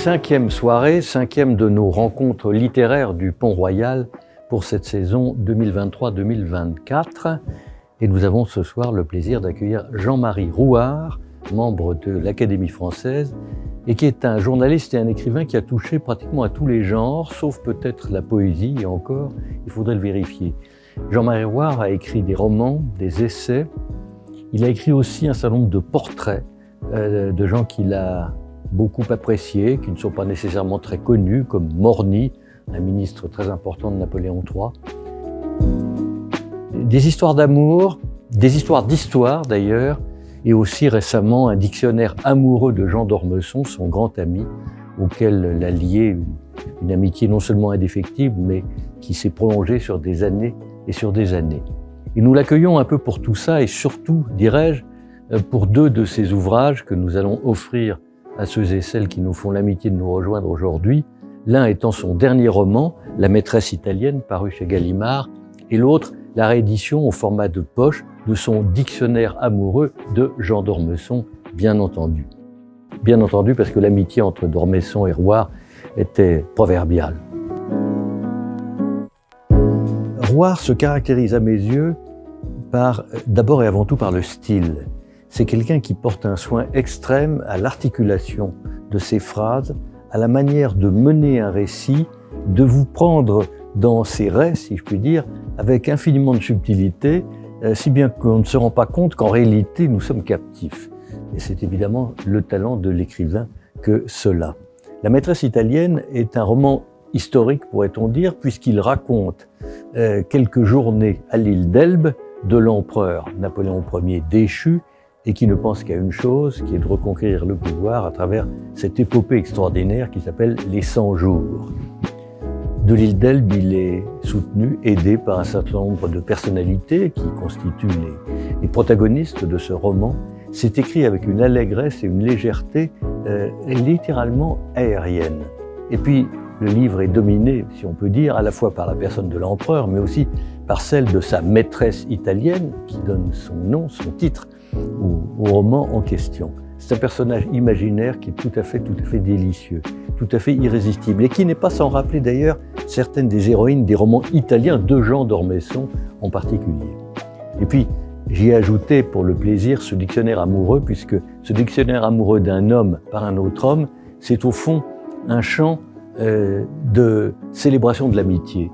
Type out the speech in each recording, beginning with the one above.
5e soirée, 5e de nos rencontres littéraires du Pont-Royal pour cette saison 2023-2024. Et nous avons ce soir le plaisir d'accueillir Jean-Marie Rouart, membre de l'Académie française, et qui est un journaliste et un écrivain qui a touché pratiquement à tous les genres, sauf peut-être la poésie, et encore, il faudrait le vérifier. Jean-Marie Rouart a écrit des romans, des essais. Il a écrit aussi un certain nombre de portraits de gens qu'il a beaucoup appréciés, qui ne sont pas nécessairement très connus, comme Morny, un ministre très important de Napoléon III. Des histoires d'amour, des histoires d'histoire d'ailleurs, et aussi récemment un dictionnaire amoureux de Jean d'Ormesson, son grand ami, auquel l'a lié une amitié non seulement indéfectible, mais qui s'est prolongée sur des années et sur des années. Et nous l'accueillons un peu pour tout ça, et surtout, dirais-je, pour deux de ces ouvrages que nous allons offrir à ceux et celles qui nous font l'amitié de nous rejoindre aujourd'hui, l'un étant son dernier roman, La maîtresse italienne, paru chez Gallimard, et l'autre, la réédition au format de poche de son dictionnaire amoureux de Jean d'Ormesson, bien entendu. Bien entendu, parce que l'amitié entre d'Ormesson et Rouart était proverbiale. Rouart se caractérise à mes yeux d'abord et avant tout par le style. C'est quelqu'un qui porte un soin extrême à l'articulation de ses phrases, à la manière de mener un récit, de vous prendre dans ses raies, si je puis dire, avec infiniment de subtilité, si bien qu'on ne se rend pas compte qu'en réalité nous sommes captifs. Et c'est évidemment le talent de l'écrivain que cela. La maîtresse italienne est un roman historique, pourrait-on dire, puisqu'il raconte quelques journées à l'île d'Elbe de l'empereur Napoléon Ier déchu, et qui ne pense qu'à une chose, qui est de reconquérir le pouvoir à travers cette épopée extraordinaire qui s'appelle les 100 jours. De l'île d'Elbe, il est soutenu, aidé par un certain nombre de personnalités qui constituent les protagonistes de ce roman. C'est écrit avec une allégresse et une légèreté littéralement aérienne. Et puis, le livre est dominé, si on peut dire, à la fois par la personne de l'empereur, mais aussi par celle de sa maîtresse italienne, qui donne son nom, son titre, au roman en question. C'est un personnage imaginaire qui est tout à fait délicieux, tout à fait irrésistible, et qui n'est pas sans rappeler d'ailleurs certaines des héroïnes des romans italiens de Jean d'Ormesson en particulier. Et puis, j'y ai ajouté pour le plaisir ce dictionnaire amoureux, puisque ce dictionnaire amoureux d'un homme par un autre homme, c'est au fond un chant de célébration de l'amitié.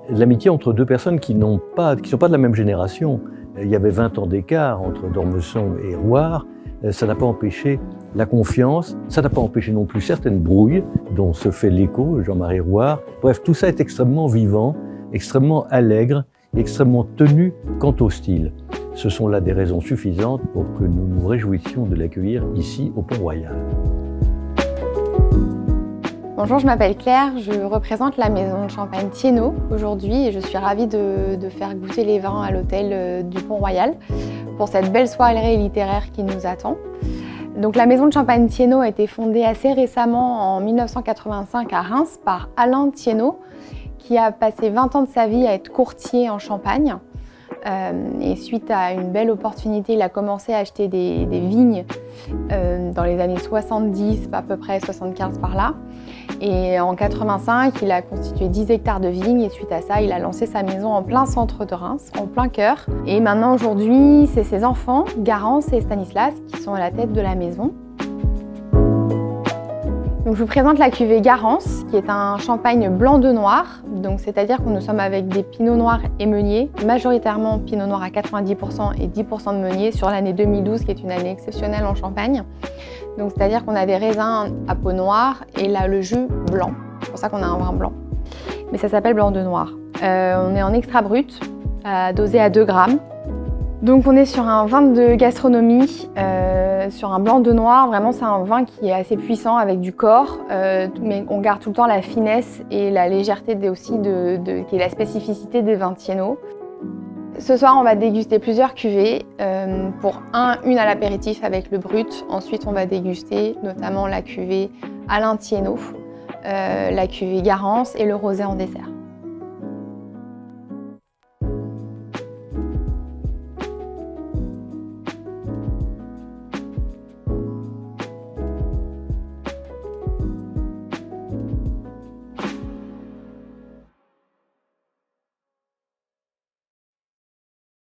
L'amitié entre deux personnes qui ne sont pas de la même génération. Il y avait 20 ans d'écart entre d'Ormesson et Rouart. Ça n'a pas empêché la confiance, ça n'a pas empêché non plus certaines brouilles dont se fait l'écho, Jean-Marie Rouart. Bref, tout ça est extrêmement vivant, extrêmement allègre, extrêmement tenu quant au style. Ce sont là des raisons suffisantes pour que nous nous réjouissions de l'accueillir ici au Pont-Royal. Bonjour, je m'appelle Claire, je représente la maison de champagne Thiénot aujourd'hui et je suis ravie de faire goûter les vins à l'hôtel du Pont-Royal pour cette belle soirée littéraire qui nous attend. Donc, la maison de champagne Thiénot a été fondée assez récemment en 1985 à Reims par Alain Thiénot qui a passé 20 ans de sa vie à être courtier en Champagne. Et suite à une belle opportunité, il a commencé à acheter des vignes dans les années 70, à peu près 75 par là. Et en 85, il a constitué 10 hectares de vignes et suite à ça, il a lancé sa maison en plein centre de Reims, en plein cœur. Et maintenant, aujourd'hui, c'est ses enfants, Garance et Stanislas, qui sont à la tête de la maison. Donc, je vous présente la cuvée Garance, qui est un champagne blanc de noir. Donc, c'est-à-dire que nous sommes avec des pinots noirs et meuniers, majoritairement pinot noir à 90% et 10% de meunier sur l'année 2012, qui est une année exceptionnelle en Champagne. Donc, c'est-à-dire qu'on a des raisins à peau noire et là, le jus blanc. C'est pour ça qu'on a un vin blanc. Mais ça s'appelle blanc de noir. On est en extra brut, dosé à 2 grammes. Donc, on est sur un vin de gastronomie, sur un blanc de noir. Vraiment, c'est un vin qui est assez puissant avec du corps, mais on garde tout le temps la finesse et la légèreté aussi qui est la spécificité des vins Thiénot. Ce soir, on va déguster plusieurs cuvées. Pour une à l'apéritif avec le brut. Ensuite, on va déguster notamment la cuvée Alain Thiénot, la cuvée Garance et le rosé en dessert.